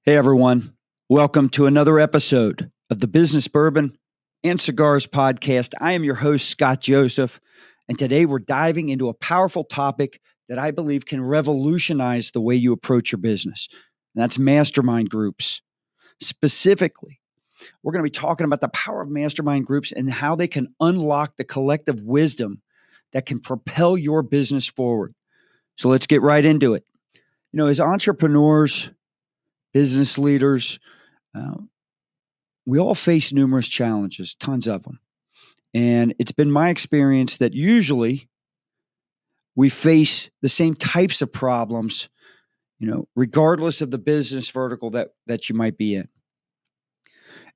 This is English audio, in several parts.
Hey everyone, welcome to another episode of the Business Bourbon and Cigars podcast. I am your host, Scott Joseph, and today we're diving into a powerful topic that I believe can revolutionize the way you approach your business. And that's mastermind groups. Specifically, we're going to be talking about the power of mastermind groups and how they can unlock the collective wisdom that can propel your business forward. So let's get right into it. As entrepreneurs, business leaders, we all face numerous challenges, tons of them. And it's been my experience that usually we face the same types of problems, regardless of the business vertical that you might be in.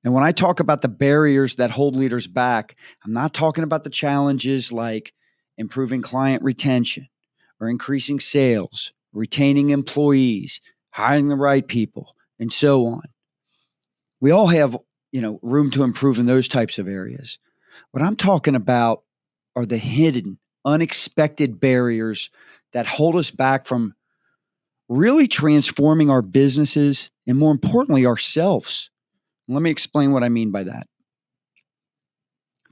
And when I talk about the barriers that hold leaders back, I'm not talking about the challenges like improving client retention or increasing sales, retaining employees, hiring the right people, and so on. We all have, room to improve in those types of areas. What I'm talking about are the hidden, unexpected barriers that hold us back from really transforming our businesses and, more importantly, ourselves. Let me explain what I mean by that.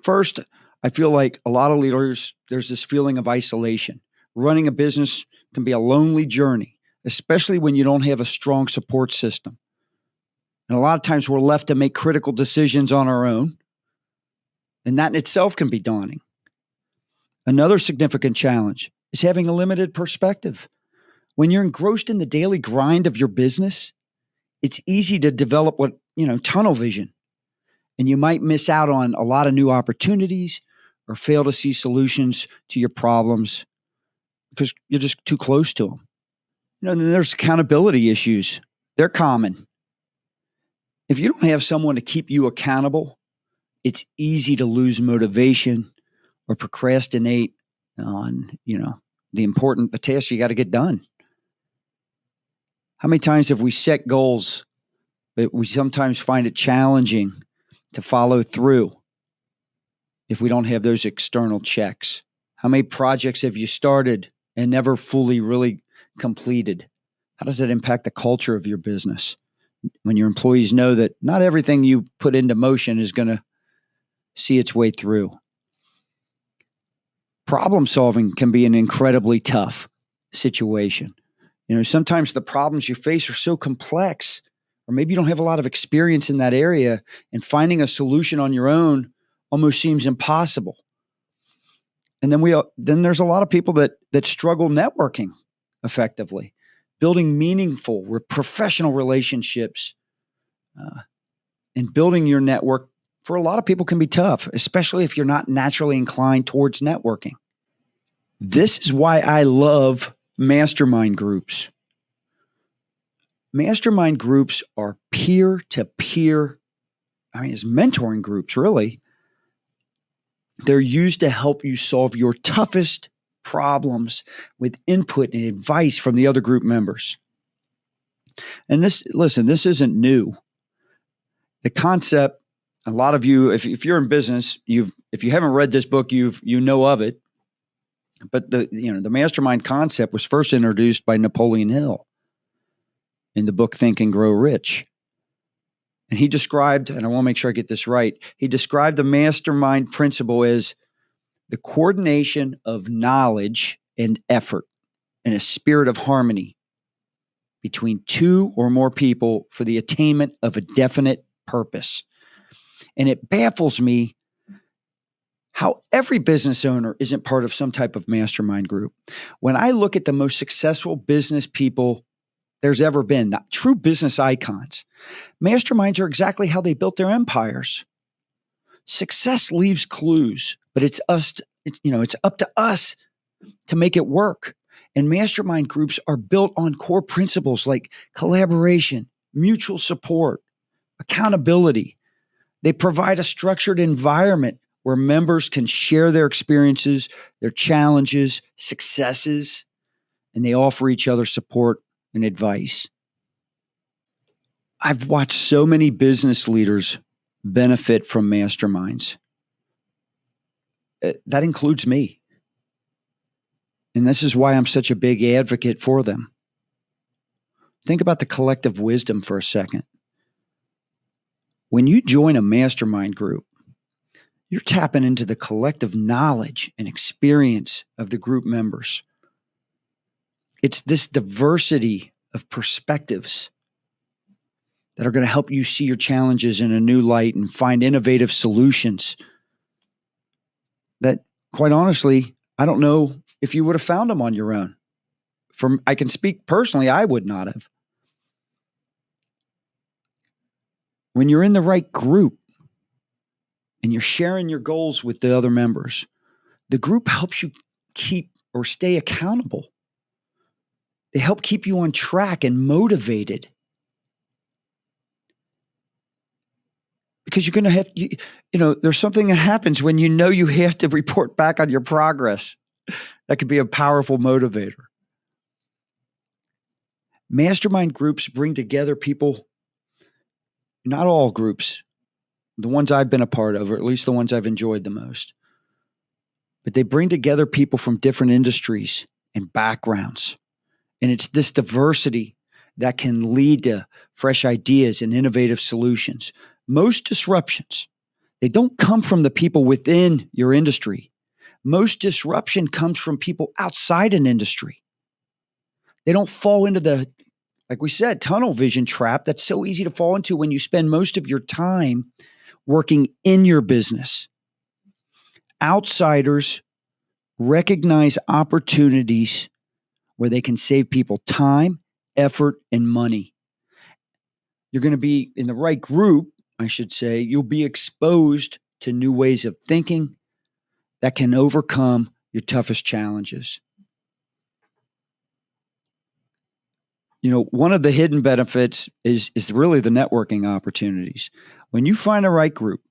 First, I feel like a lot of leaders, there's this feeling of isolation. Running a business can be a lonely journey, especially when you don't have a strong support system. And a lot of times we're left to make critical decisions on our own. And that in itself can be daunting. Another significant challenge is having a limited perspective. When you're engrossed in the daily grind of your business, it's easy to develop tunnel vision. And you might miss out on a lot of new opportunities or fail to see solutions to your problems because you're just too close to them. Then there's accountability issues. They're common. If you don't have someone to keep you accountable, it's easy to lose motivation or procrastinate on, the tasks you got to get done. How many times have we set goals, but we sometimes find it challenging to follow through if we don't have those external checks? How many projects have you started and never fully really completed? How does that impact the culture of your business when your employees know that not everything you put into motion is going to see its way through? Problem solving can be an incredibly tough situation. Sometimes the problems you face are so complex, or maybe you don't have a lot of experience in that area, and finding a solution on your own almost seems impossible. And then there's a lot of people that struggle networking effectively, building meaningful, professional relationships, and building your network. For a lot of people can be tough, especially if you're not naturally inclined towards networking. This is why I love mastermind groups. Mastermind groups are peer-to-peer, it's mentoring groups, really. They're used to help you solve your toughest problems with input and advice from the other group members. And this isn't new. The concept, a lot of you, if you're in business, if you haven't read this book, you know of it. But the mastermind concept was first introduced by Napoleon Hill in the book Think and Grow Rich. And he described, and I want to make sure I get this right, he described the mastermind principle as the coordination of knowledge and effort in a spirit of harmony between two or more people for the attainment of a definite purpose. And it baffles me how every business owner isn't part of some type of mastermind group. When I look at the most successful business people there's ever been, the true business icons, masterminds are exactly how they built their empires. Success leaves clues, but it's up to us to make it work. And mastermind groups are built on core principles like collaboration, mutual support, accountability. They provide a structured environment where members can share their experiences, their challenges, successes, and they offer each other support and advice. I've watched so many business leaders benefit from masterminds. That includes me. And this is why I'm such a big advocate for them. Think about the collective wisdom for a second. When you join a mastermind group, you're tapping into the collective knowledge and experience of the group members. It's this diversity of perspectives that are going to help you see your challenges in a new light and find innovative solutions that, quite honestly, I don't know if you would have found them on your own. I can speak personally, I would not have. When you're in the right group and you're sharing your goals with the other members, the group helps you keep or stay accountable. They help keep you on track and motivated. Because you're going to have, there's something that happens when you know you have to report back on your progress. That could be a powerful motivator. Mastermind groups bring together people, not all groups, the ones I've been a part of, or at least the ones I've enjoyed the most. But they bring together people from different industries and backgrounds. And it's this diversity that can lead to fresh ideas and innovative solutions. Most disruptions, they don't come from the people within your industry. Most disruption comes from people outside an industry. They don't fall into the, like we said, tunnel vision trap that's so easy to fall into when you spend most of your time working in your business. Outsiders recognize opportunities where they can save people time, effort, and money. You're going to be in the right group, I should say. You'll be exposed to new ways of thinking that can overcome your toughest challenges. One of the hidden benefits is really the networking opportunities. When you find the right group,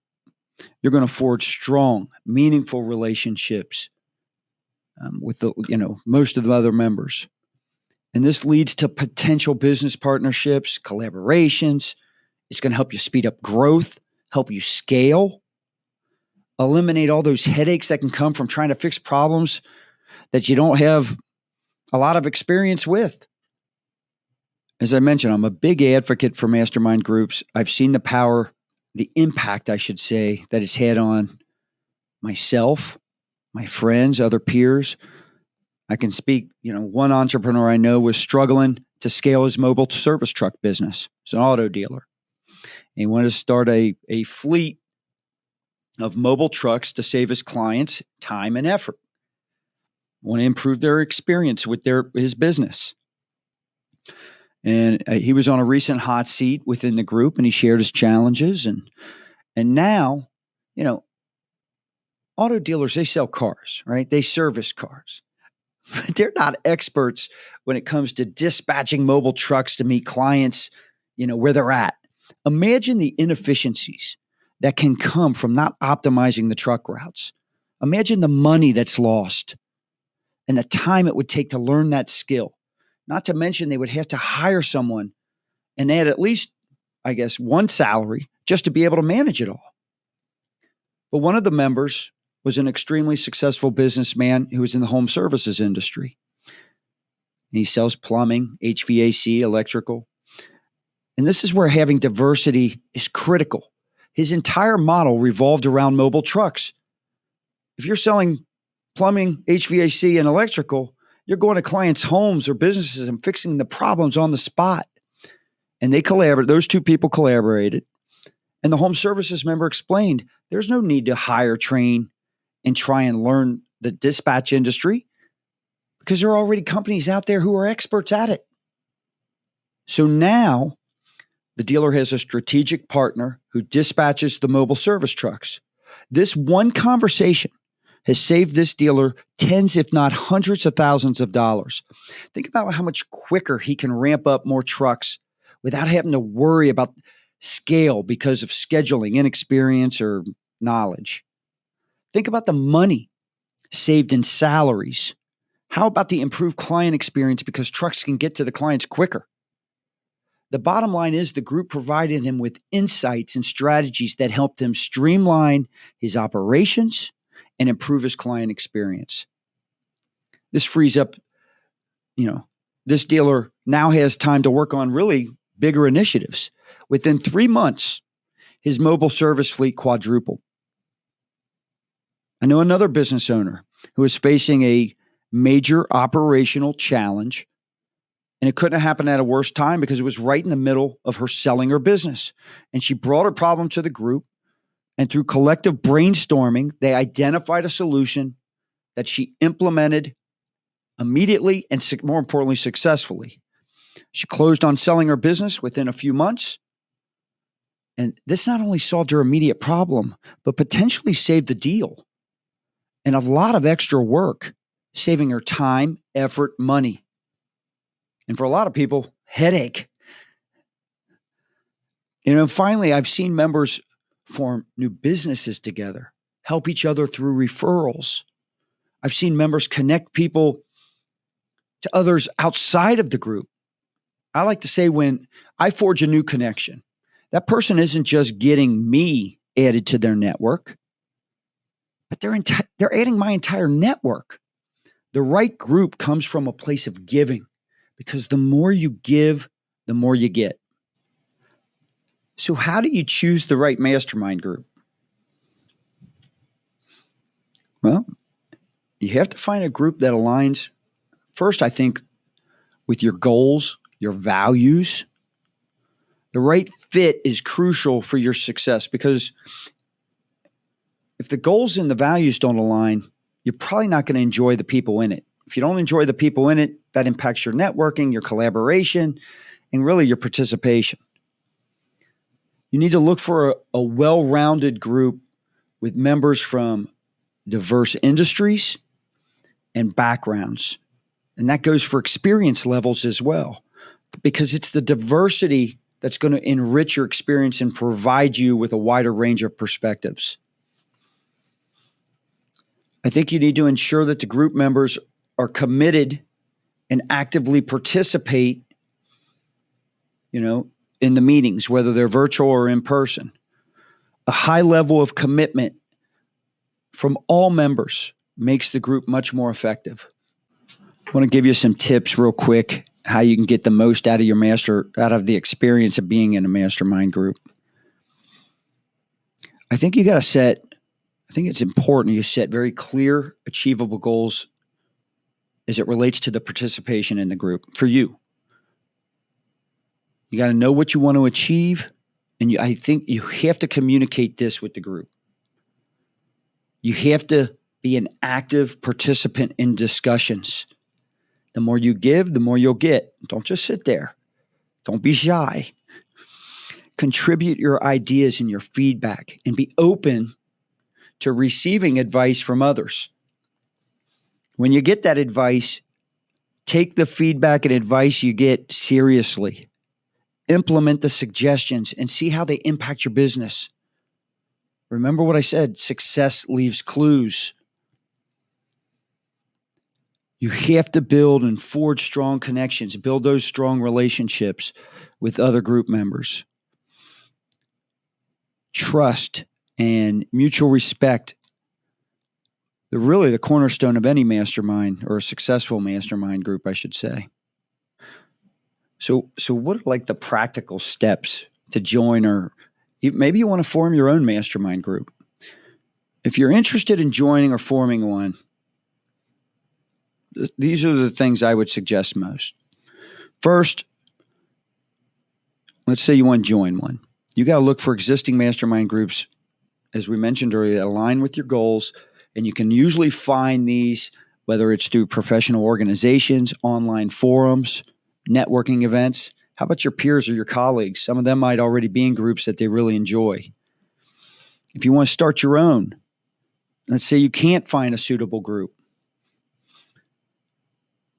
you're going to forge strong, meaningful relationships with most of the other members. And this leads to potential business partnerships, collaborations. It's going to help you speed up growth, help you scale, eliminate all those headaches that can come from trying to fix problems that you don't have a lot of experience with. As I mentioned, I'm a big advocate for mastermind groups. I've seen the power, the impact, I should say, that it's had on myself, my friends, other peers. I can speak, one entrepreneur I know was struggling to scale his mobile service truck business. He's an auto dealer. And he wanted to start a fleet of mobile trucks to save his clients time and effort. Want to improve their experience with his business. And he was on a recent hot seat within the group, and he shared his challenges. And now, auto dealers, they sell cars, right? They service cars. They're not experts when it comes to dispatching mobile trucks to meet clients, where they're at. Imagine the inefficiencies that can come from not optimizing the truck routes. Imagine the money that's lost and the time it would take to learn that skill. Not to mention they would have to hire someone and add at least, I guess, one salary just to be able to manage it all. But one of the members was an extremely successful businessman who was in the home services industry. And he sells plumbing, HVAC, electrical. And this is where having diversity is critical. His entire model revolved around mobile trucks. If you're selling plumbing, HVAC, and electrical, you're going to clients' homes or businesses and fixing the problems on the spot. And they collaborated. Those two people collaborated. And the home services member explained there's no need to hire, train, and try and learn the dispatch industry because there are already companies out there who are experts at it. So now the dealer has a strategic partner who dispatches the mobile service trucks. This one conversation has saved this dealer tens, if not hundreds of thousands of dollars. Think about how much quicker he can ramp up more trucks without having to worry about scale because of scheduling, inexperience, or knowledge. Think about the money saved in salaries. How about the improved client experience because trucks can get to the clients quicker? The bottom line is the group provided him with insights and strategies that helped him streamline his operations and improve his client experience. This frees up, this dealer now has time to work on really bigger initiatives. Within 3 months, his mobile service fleet quadrupled. I know another business owner who is facing a major operational challenge, and it couldn't have happened at a worse time because it was right in the middle of her selling her business. And she brought her problem to the group, and through collective brainstorming, they identified a solution that she implemented immediately and, more importantly, successfully. She closed on selling her business within a few months. And this not only solved her immediate problem, but potentially saved the deal and a lot of extra work, saving her time, effort, money. And for a lot of people, headache. Finally, I've seen members form new businesses together, help each other through referrals. I've seen members connect people to others outside of the group. I like to say when I forge a new connection, that person isn't just getting me added to their network, but they're adding my entire network. The right group comes from a place of giving, because the more you give, the more you get. So how do you choose the right mastermind group? Well, you have to find a group that aligns, first, I think, with your goals, your values. The right fit is crucial for your success, because if the goals and the values don't align, you're probably not going to enjoy the people in it. If you don't enjoy the people in it, that impacts your networking, your collaboration, and really your participation. You need to look for a well-rounded group with members from diverse industries and backgrounds. And that goes for experience levels as well, because it's the diversity that's going to enrich your experience and provide you with a wider range of perspectives. I think you need to ensure that the group members are committed and actively participate, in the meetings, whether they're virtual or in person. A high level of commitment from all members makes the group much more effective. I want to give you some tips real quick, how you can get the most out of the experience of being in a mastermind group. I think it's important you set very clear, achievable goals as it relates to the participation in the group for you. You got to know what you want to achieve, and I think you have to communicate this with the group. You have to be an active participant in discussions. The more you give, the more you'll get. Don't just sit there. Don't be shy. Contribute your ideas and your feedback, and be open to receiving advice from others. When you get that advice, take the feedback and advice you get seriously. Implement the suggestions and see how they impact your business. Remember what I said, success leaves clues. You have to build and forge strong connections, build those strong relationships with other group members. Trust and mutual respect, they're really the cornerstone of any mastermind, or a successful mastermind group, I should say. So what are like the practical steps to join, or maybe you want to form your own mastermind group? If you're interested in joining or forming one, these are the things I would suggest most. First, let's say you want to join one. You got to look for existing mastermind groups, as we mentioned earlier, that align with your goals. And you can usually find these, whether it's through professional organizations, online forums, networking events. How about your peers or your colleagues? Some of them might already be in groups that they really enjoy. If you want to start your own, let's say you can't find a suitable group,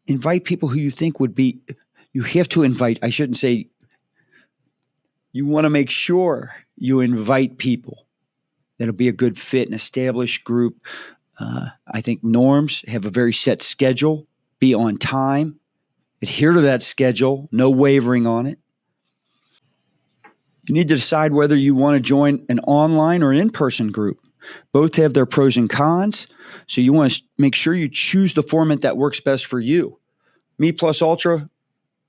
invite people who you think would be, you have to invite, I shouldn't say, you want to make sure you invite people that'll be a good fit, an established group. I think norms have a very set schedule, be on time, adhere to that schedule, no wavering on it. You need to decide whether you want to join an online or an in-person group. Both have their pros and cons, so you want to make sure you choose the format that works best for you. Me Plus Ultra,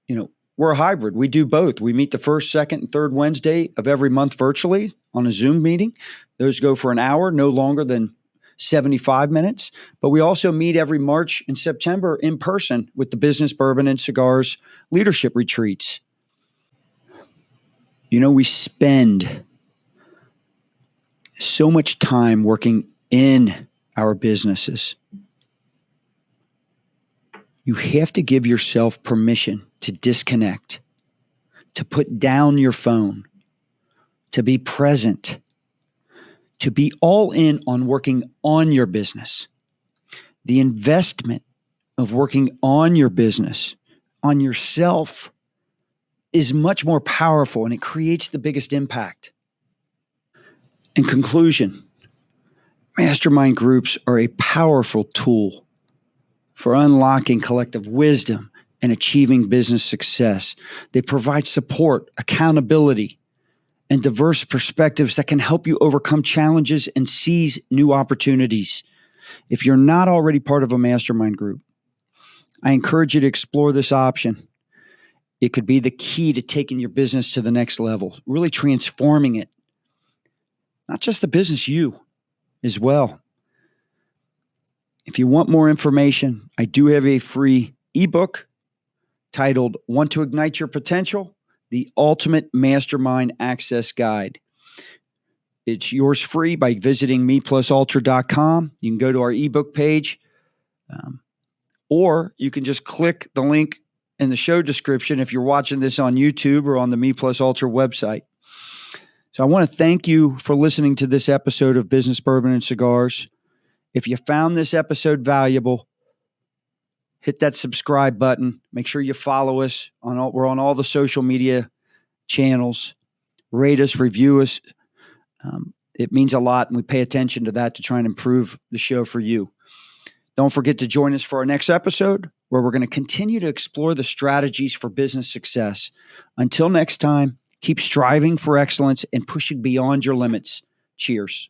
we're a hybrid. We do both. We meet the first, second, and third Wednesday of every month virtually on a Zoom meeting. Those go for an hour, no longer than 75 minutes. But we also meet every March and September in person with the Business Bourbon and Cigars leadership retreats. We spend so much time working in our businesses. You have to give yourself permission to disconnect, to put down your phone, to be present, to be all in on working on your business. The investment of working on your business, on yourself, is much more powerful and it creates the biggest impact. In conclusion, mastermind groups are a powerful tool for unlocking collective wisdom and achieving business success. They provide support, accountability, and diverse perspectives that can help you overcome challenges and seize new opportunities. If you're not already part of a mastermind group, I encourage you to explore this option. It could be the key to taking your business to the next level, really transforming it. Not just the business, you as well. If you want more information, I do have a free ebook titled Want to Ignite Your Potential? The Ultimate Mastermind Access Guide. It's yours free by visiting meplusultra.com. You can go to our ebook page, or you can just click the link in the show description if you're watching this on YouTube or on the Me Plus Ultra website. So I want to thank you for listening to this episode of Business Bourbon and Cigars. If you found this episode valuable, hit that subscribe button. Make sure you follow us. We're on all the social media channels. Rate us, review us. It means a lot, and we pay attention to that to try and improve the show for you. Don't forget to join us for our next episode, where we're going to continue to explore the strategies for business success. Until next time, keep striving for excellence and pushing beyond your limits. Cheers.